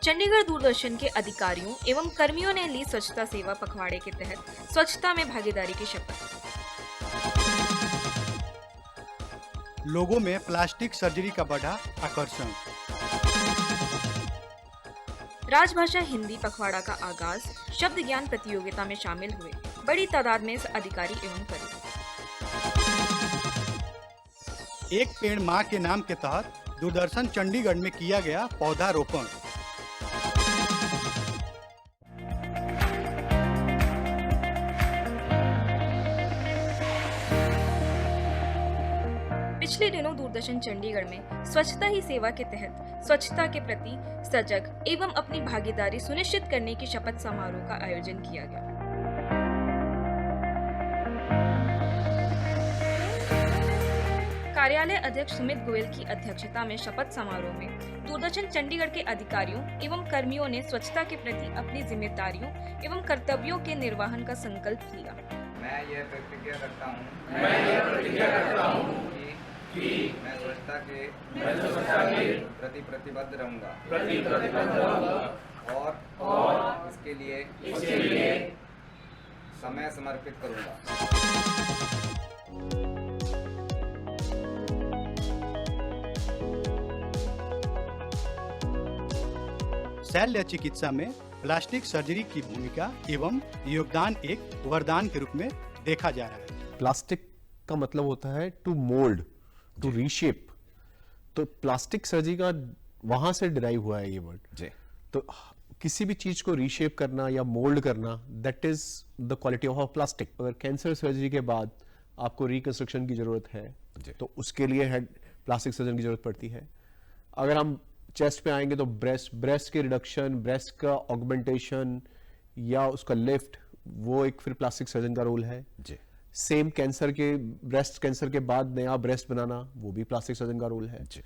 चंडीगढ़ दूरदर्शन के अधिकारियों एवं कर्मियों ने ली स्वच्छता सेवा पखवाड़े के तहत स्वच्छता में भागीदारी की शपथ। लोगों में प्लास्टिक सर्जरी का बढ़ा आकर्षण। राजभाषा हिंदी पखवाड़ा का आगाज शब्द ज्ञान प्रतियोगिता में शामिल हुए बड़ी तादाद में अधिकारी एवं कर्मी। एक पेड़ माँ के नाम के तहत दूरदर्शन चंडीगढ़ में किया गया पौधारोपण। पिछले दिनों दूरदर्शन चंडीगढ़ में स्वच्छता ही सेवा के तहत स्वच्छता के प्रति सजग एवं अपनी भागीदारी सुनिश्चित करने की शपथ समारोह का आयोजन किया गया। कार्यालय अध्यक्ष सुमित गोयल की अध्यक्षता में शपथ समारोह में दूरदर्शन चंडीगढ़ के अधिकारियों एवं कर्मियों ने स्वच्छता के प्रति अपनी जिम्मेदारियों एवं कर्तव्यों के निर्वहन का संकल्प लिया। मैं यह प्रतिज्ञा करता हूँ कि मैं स्वच्छता के प्रति प्रतिबद्ध रहूँगा और इसके लिए समय समर्पित करूँगा। शल्य चिकित्सा में प्लास्टिक सर्जरी की भूमिका एवं योगदान एक वरदान के रूप में देखा जा रहा है। प्लास्टिक का मतलब होता है टू मोल्ड, टू रीशेप। तो प्लास्टिक सर्जरी का वहां से डिराइव हुआ है ये वर्ड जी। तो किसी भी चीज को रीशेप करना या मोल्ड करना, that is the quality of plastic. अगर कैंसर सर्जरी के बाद आपको रिकंस्ट्रक्शन की जरूरत है तो उसके लिए हेड प्लास्टिक सर्जन की जरूरत पड़ती है। अगर हम चेस्ट पे आएंगे तो ब्रेस्ट के रिडक्शन, ब्रेस्ट का ऑगमेंटेशन या उसका लिफ्ट, वो एक फिर प्लास्टिक सर्जन का रोल है जी। सेम कैंसर के, ब्रेस्ट कैंसर के बाद नया ब्रेस्ट बनाना, वो भी प्लास्टिक सर्जन का रोल है जी।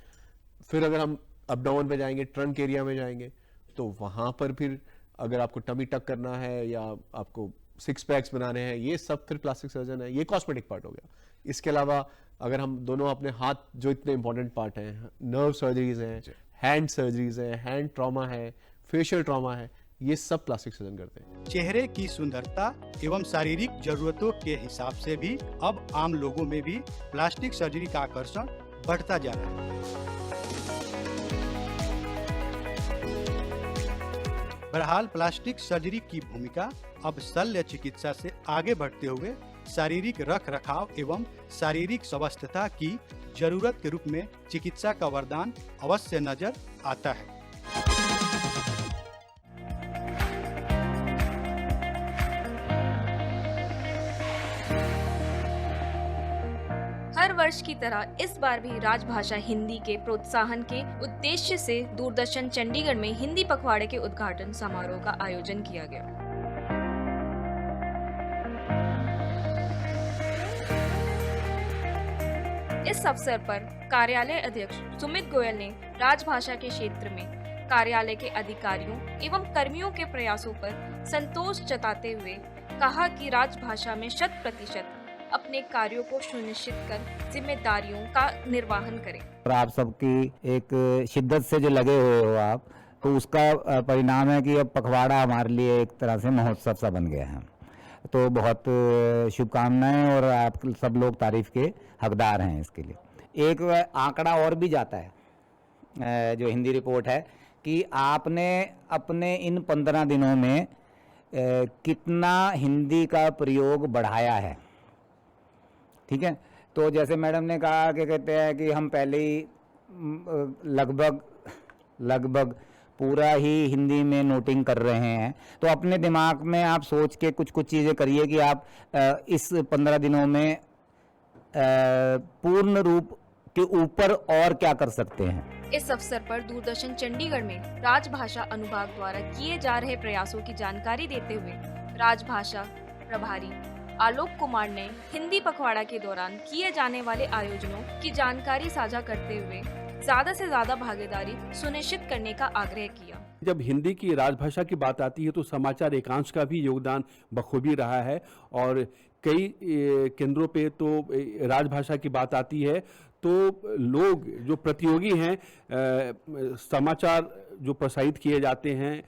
फिर अगर हम अपडाउन पे जाएंगे, ट्रंक एरिया में जाएंगे, तो वहां पर फिर अगर आपको टमी टक करना है या आपको सिक्स पैक्स बनाने हैं, ये सब फिर प्लास्टिक सर्जन है। ये कॉस्मेटिक पार्ट हो गया। इसके अलावा अगर हम दोनों अपने हाथ, जो इतने इंपॉर्टेंट पार्ट हैं, नर्व सर्जरीज हैं, हैंड सर्जरीज है, हैंड ट्रॉमा है, फेशियल ट्रॉमा है, ये सब प्लास्टिक सर्जन करते हैं। चेहरे की सुंदरता एवं शारीरिक जरूरतों के हिसाब से भी अब आम लोगों में भी प्लास्टिक सर्जरी का आकर्षण बढ़ता जा रहा है। बहरहाल प्लास्टिक सर्जरी की भूमिका अब शल्य चिकित्सा से आगे बढ़ते हुए शारीरिक रख रखाव एवं शारीरिक स्वास्थ्यता की जरूरत के रूप में चिकित्सा का वरदान अवश्य नजर आता है। हर वर्ष की तरह इस बार भी राजभाषा हिंदी के प्रोत्साहन के उद्देश्य से दूरदर्शन चंडीगढ़ में हिंदी पखवाड़े के उद्घाटन समारोह का आयोजन किया गया। इस अवसर पर कार्यालय अध्यक्ष सुमित गोयल ने राजभाषा के क्षेत्र में कार्यालय के अधिकारियों एवं कर्मियों के प्रयासों पर संतोष जताते हुए कहा कि राजभाषा में 100% अपने कार्यों को सुनिश्चित कर जिम्मेदारियों का निर्वहन करें। और आप सबकी एक शिद्दत से जो लगे हुए हो आप, तो उसका परिणाम है कि अब पखवाड़ा हमारे लिए एक तरह से महोत्सव सा बन गया है। तो बहुत शुभकामनाएं और आप सब लोग तारीफ के हकदार हैं इसके लिए। एक आंकड़ा और भी जाता है, जो हिंदी रिपोर्ट है, कि आपने अपने इन 15 दिनों में कितना हिंदी का प्रयोग बढ़ाया है। ठीक है, तो जैसे मैडम ने कहा कि कहते हैं कि हम पहले ही लगभग पूरा ही हिंदी में नोटिंग कर रहे हैं, तो अपने दिमाग में आप सोच के कुछ चीज़ें करिए कि आप इस 15 दिनों में पूर्ण रूप के ऊपर और क्या कर सकते हैं। इस अवसर पर दूरदर्शन चंडीगढ़ में राजभाषा अनुभाग द्वारा किए जा रहे प्रयासों की जानकारी देते हुए राजभाषा प्रभारी आलोक कुमार ने हिंदी पखवाड़ा के दौरान किए जाने वाले आयोजनों की जानकारी साझा करते हुए ज्यादा से ज्यादा भागीदारी सुनिश्चित करने का आग्रह किया। जब हिंदी की राजभाषा की बात आती है तो समाचार एकांश का भी योगदान बखूबी रहा है और कई केंद्रों पे तो राजभाषा की बात आती है तो लोग जो प्रतियोगी हैं समाचार जो प्रसारित किए जाते हैं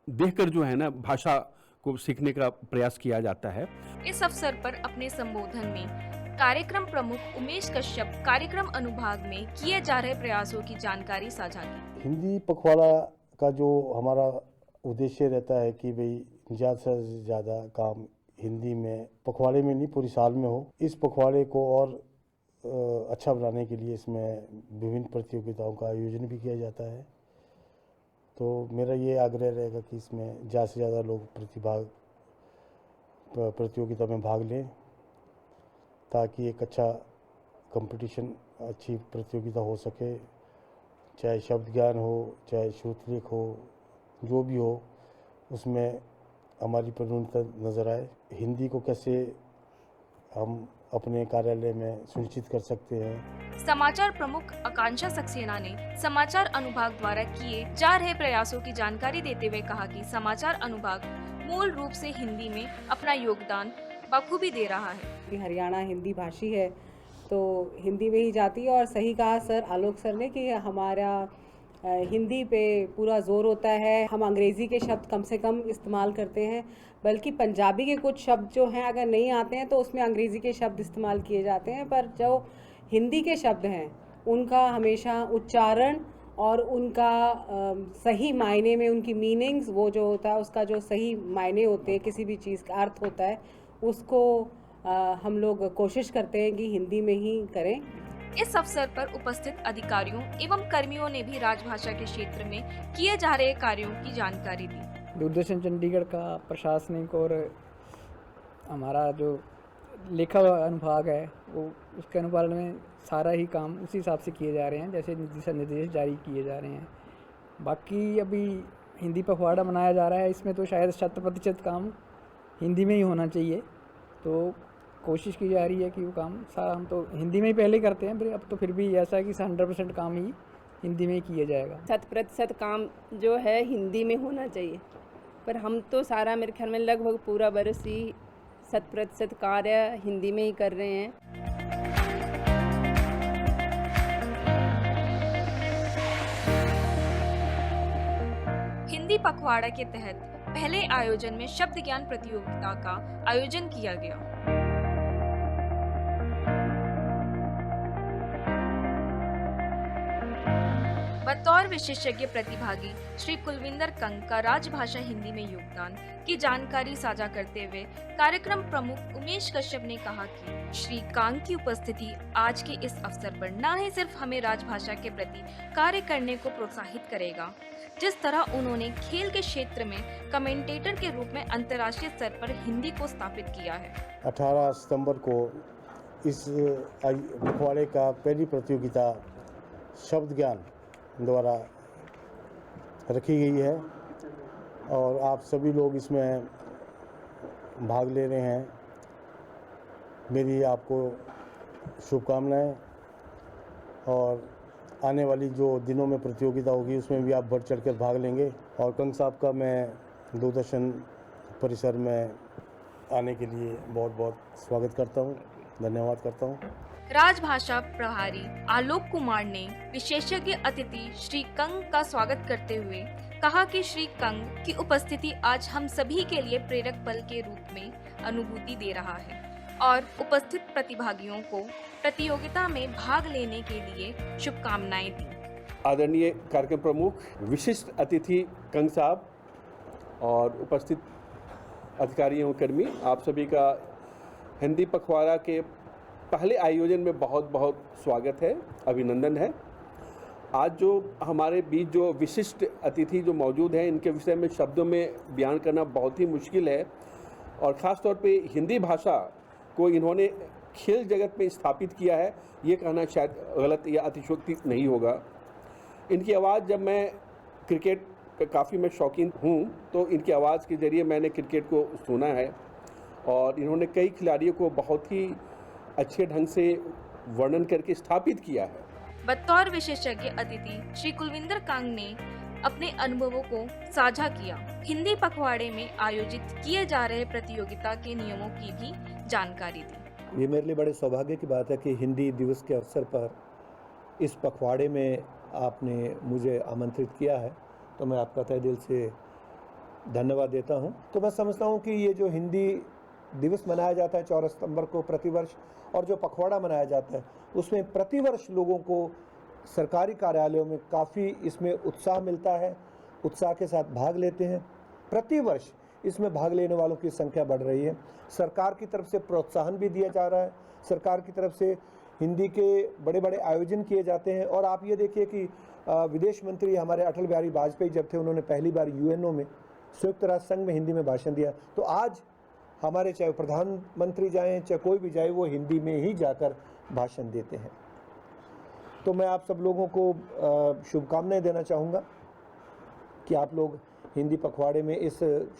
देखकर जो है ना भाषा को सीखने का प्रयास किया जाता है। इस अवसर पर अपने संबोधन में कार्यक्रम प्रमुख उमेश कश्यप कार्यक्रम अनुभाग में किए जा रहे प्रयासों की जानकारी साझा की। हिंदी पखवाड़ा का जो हमारा उद्देश्य रहता है कि भाई ज़्यादा से ज़्यादा काम हिंदी में पखवाड़े में नहीं पूरी साल में हो। इस पखवाड़े को और अच्छा बनाने के लिए इसमें विभिन्न प्रतियोगिताओं का आयोजन भी किया जाता है। तो मेरा ये आग्रह रहेगा कि इसमें ज़्यादा से ज़्यादा लोग प्रतियोगिता में भाग लें ताकि एक अच्छा कंपटीशन, अच्छी प्रतियोगिता हो सके। चाहे शब्द ज्ञान हो, चाहे श्रुतलेख हो, जो भी हो, उसमें हमारी प्रवीणता नज़र आए। हिंदी को कैसे हम अपने कार्यालय में सुनिश्चित कर सकते हैं। समाचार प्रमुख आकांक्षा सक्सेना ने समाचार अनुभाग द्वारा किए जा रहे प्रयासों की जानकारी देते हुए कहा कि समाचार अनुभाग मूल रूप से हिंदी में अपना योगदान बखूबी दे रहा है। हरियाणा हिंदी भाषी है तो हिंदी में ही जाती है, और सही कहा सर आलोक सर ने कि हमारा हिंदी पे पूरा जोर होता है। हम अंग्रेज़ी के शब्द कम से कम इस्तेमाल करते हैं, बल्कि पंजाबी के कुछ शब्द जो हैं अगर नहीं आते हैं तो उसमें अंग्रेज़ी के शब्द इस्तेमाल किए जाते हैं, पर जो हिंदी के शब्द हैं उनका हमेशा उच्चारण और उनका सही मायने में उनकी मीनिंग्स, वो जो होता है उसका जो सही मायने होते हैं, किसी भी चीज़ का अर्थ होता है, उसको हम लोग कोशिश करते हैं कि हिंदी में ही करें। इस अवसर पर उपस्थित अधिकारियों एवं कर्मियों ने भी राजभाषा के क्षेत्र में किए जा रहे कार्यों की जानकारी दी। दूरदर्शन चंडीगढ़ का प्रशासनिक और हमारा जो लेखा अनुभाग है वो उसके अनुपालन में सारा ही काम उसी हिसाब से किए जा रहे हैं जैसे दिशा निर्देश जारी किए जा रहे हैं। बाकी अभी हिंदी पखवाड़ा मनाया जा रहा है, इसमें तो शायद 100% काम हिंदी में ही होना चाहिए, तो कोशिश की जा रही है कि वो काम सारा हम तो हिंदी में ही पहले करते हैं, अब तो फिर भी ऐसा है कि 100% काम ही हिंदी में ही किया जाएगा। 100% काम जो है हिंदी में होना चाहिए, पर हम तो सारा मेरे ख्याल में लगभग पूरा बरस ही 100% कार्य हिंदी में ही कर रहे हैं। हिंदी पखवाड़ा के तहत पहले आयोजन में शब्द ज्ञान प्रतियोगिता का आयोजन किया गया। बतौर विशेषज्ञ प्रतिभागी श्री कुलविंदर कंग का राजभाषा हिंदी में योगदान की जानकारी साझा करते हुए कार्यक्रम प्रमुख उमेश कश्यप ने कहा कि श्री कांग की उपस्थिति आज के इस अवसर पर न ही सिर्फ हमें राजभाषा के प्रति कार्य करने को प्रोत्साहित करेगा, जिस तरह उन्होंने खेल के क्षेत्र में कमेंटेटर के रूप में अंतर्राष्ट्रीय स्तर पर हिंदी को स्थापित किया है। 18 सितंबर को इस पखवाड़े का पहली प्रतियोगिता शब्द ज्ञान द्वारा रखी गई है और आप सभी लोग इसमें भाग ले रहे हैं। मेरी आपको शुभकामनाएं, और आने वाली जो दिनों में प्रतियोगिता होगी उसमें भी आप बढ़ चढ़ कर भाग लेंगे। और कंग साहब का मैं दूरदर्शन परिसर में आने के लिए बहुत बहुत स्वागत करता हूं, धन्यवाद करता हूं। राजभाषा प्रभारी आलोक कुमार ने विशेषज्ञ अतिथि श्री कंग का स्वागत करते हुए कहा कि श्री कंग की उपस्थिति आज हम सभी के लिए प्रेरक बल के रूप में अनुभूति दे रहा है और उपस्थित प्रतिभागियों को प्रतियोगिता में भाग लेने के लिए शुभकामनाएं दी। आदरणीय कार्यक्रम प्रमुख, विशिष्ट अतिथि कंग साहब और उपस्थित अधिकारियों कर्मी, आप सभी का हिंदी पखवाड़ा के पहले आयोजन में बहुत बहुत स्वागत है, अभिनंदन है। आज जो हमारे बीच जो विशिष्ट अतिथि जो मौजूद हैं, इनके विषय में शब्दों में बयान करना बहुत ही मुश्किल है, और ख़ास तौर पे हिंदी भाषा को इन्होंने खेल जगत में स्थापित किया है, ये कहना शायद गलत या अतिशयोक्ति नहीं होगा। इनकी आवाज़, जब मैं क्रिकेट का काफ़ी मैं शौकीन हूँ, तो इनकी आवाज़ के ज़रिए मैंने क्रिकेट को सुना है और इन्होंने कई खिलाड़ियों को बहुत ही अच्छे ढंग से वर्णन करके स्थापित किया है। बतौर विशेषज्ञ अतिथि श्री कुलविंदर कांग ने अपने अनुभवों को साझा किया। हिंदी पखवाड़े में आयोजित किए जा रहे प्रतियोगिता के नियमों की भी जानकारी दी। ये मेरे लिए बड़े सौभाग्य की बात है कि हिंदी दिवस के अवसर पर इस पखवाड़े में आपने मुझे आमंत्रित किया है तो मैं आपका तहे दिल से धन्यवाद देता हूं। तो मैं समझता हूं कि ये जो हिंदी दिवस मनाया जाता है 14 सितंबर को प्रतिवर्ष, और जो पखवाड़ा मनाया जाता है उसमें प्रतिवर्ष लोगों को सरकारी कार्यालयों में काफ़ी इसमें उत्साह मिलता है, उत्साह के साथ भाग लेते हैं। प्रतिवर्ष इसमें भाग लेने वालों की संख्या बढ़ रही है। सरकार की तरफ से प्रोत्साहन भी दिया जा रहा है, सरकार की तरफ से हिंदी के बड़े बड़े आयोजन किए जाते हैं। और आप ये देखिए कि विदेश मंत्री हमारे अटल बिहारी वाजपेयी जब थे, उन्होंने पहली बार यूएनओ में, संयुक्त राष्ट्र संघ में हिंदी में भाषण दिया। तो आज हमारे चाहे प्रधानमंत्री जाएं चाहे कोई भी जाए, वो हिंदी में ही जाकर भाषण देते हैं। तो मैं आप सब लोगों को शुभकामनाएं देना चाहूँगा कि आप लोग हिंदी पखवाड़े में इस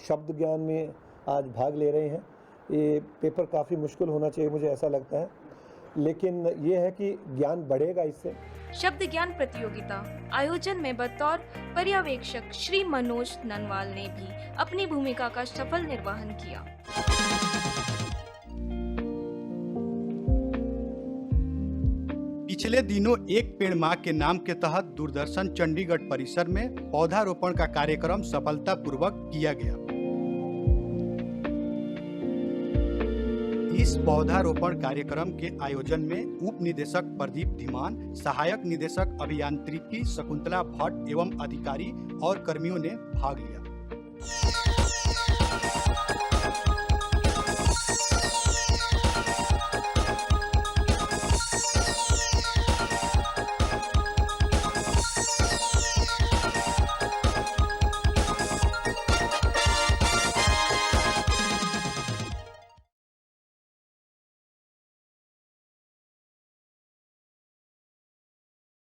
शब्द ज्ञान में आज भाग ले रहे हैं। ये पेपर काफ़ी मुश्किल होना चाहिए, मुझे ऐसा लगता है, लेकिन ये है कि ज्ञान बढ़ेगा इससे। शब्द ज्ञान प्रतियोगिता आयोजन में बतौर पर्यवेक्षक श्री मनोज ननवाल ने भी अपनी भूमिका का सफल निर्वहन किया। पिछले दिनों एक पेड़ मां के नाम के तहत दूरदर्शन चंडीगढ़ परिसर में पौधारोपण का कार्यक्रम सफलतापूर्वक किया गया। इस पौधारोपण कार्यक्रम के आयोजन में उप निदेशक प्रदीप धीमान, सहायक निदेशक अभियांत्रिकी शकुंतला भट्ट एवं अधिकारी और कर्मियों ने भाग लिया।